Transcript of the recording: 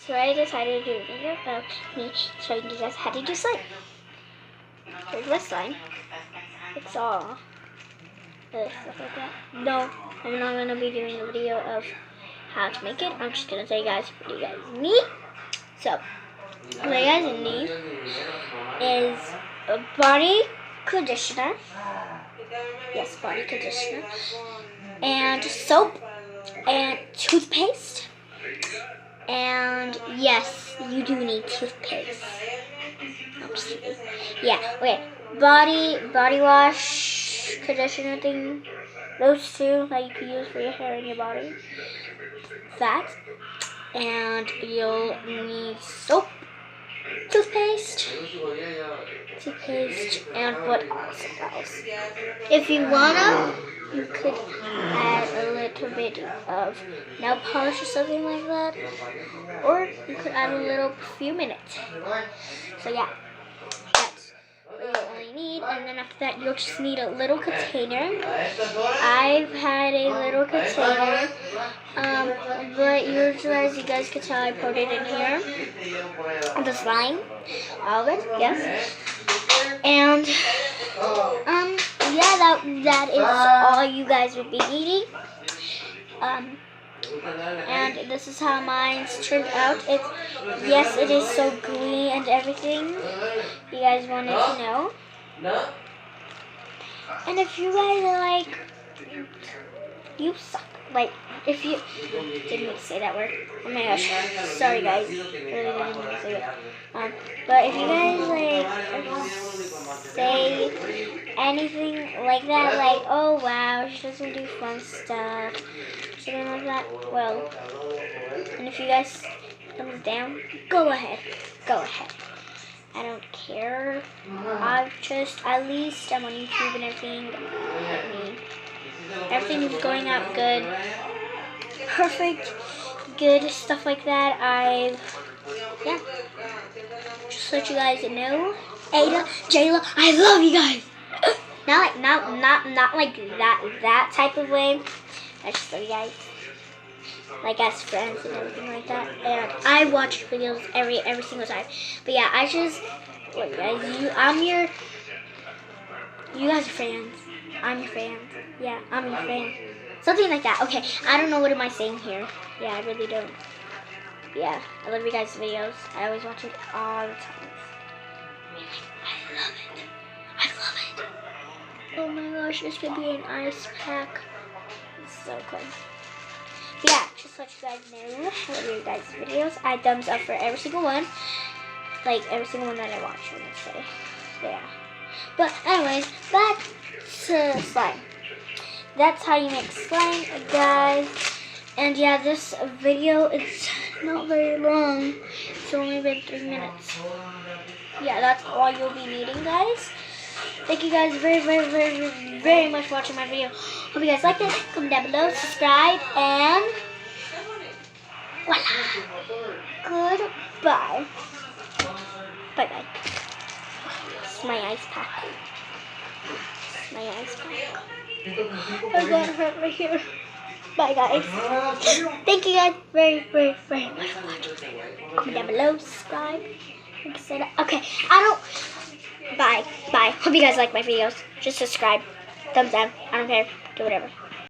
So I decided to do a video of me showing you guys how to do slime. Here's my slime. It's all stuff like that. No, I'm not going to be doing a video of how to make it. I'm just going to tell you guys what you guys need. So, what you guys need is a body conditioner. Yes, body conditioner. And soap. And toothpaste. And yes, you do need toothpaste. I'm just kidding. Yeah, okay. Body wash, conditioner thing. Those two that you can use for your hair and your body. That. And you'll need soap, toothpaste, and what else? If you wanna, you could add a little bit of nail polish or something like that, or you could add a little perfume in it. So yeah, that's what you only need. And then after that, you'll just need a little container. I've had a little container, but usually, as you guys can tell, I put it in here. The slime, all of it, yes. And yeah, that is all you guys would be needing. And this is how mine turned out. Yes, it is so gooey and everything. You guys wanted to know. And if you guys are like, you suck. Like, if you didn't mean to say that word. Oh my gosh. Sorry guys. Really didn't mean to say it. But if you guys like say anything like that, like, oh wow, she doesn't do fun stuff, something like that, well, and if you guys thumbs down, go ahead. I don't care. At least I'm on YouTube and everything. Everything is going out good. Perfect. Good stuff like that. Yeah. Just let you guys know. Ada, Jayla, I love you guys. Not like that type of way. I just love you guys. Like as friends and everything like that. And I watch videos every single time. But yeah, I just look guys, you guys are fans. I'm your fan. Yeah, I'm your fan. Something like that. Okay, I don't know what am I saying here. Yeah, I really don't. Yeah, I love you guys' videos. I always watch it all the time. I love it. Oh my gosh, this could be an ice pack. It's so cool. Yeah, just let you guys know. I love you guys' videos. I thumbs up for every single one. Like every single one that I watch, I would say. Yeah. But anyways, back to slime. That's how you make slime, guys. And yeah, this video is not very long. It's only been 3 minutes. Yeah, that's all you'll be needing, guys. Thank you guys very much for watching my video. Hope you guys liked it. Comment down below, subscribe, and voila. Goodbye. Bye-bye. It's my ice pack. My ice pack. I got hurt right here. Bye guys. Thank you guys very much for watching. Comment down below, subscribe. Okay, bye. Hope you guys like my videos. Just subscribe. Thumbs down. I don't care. Do whatever.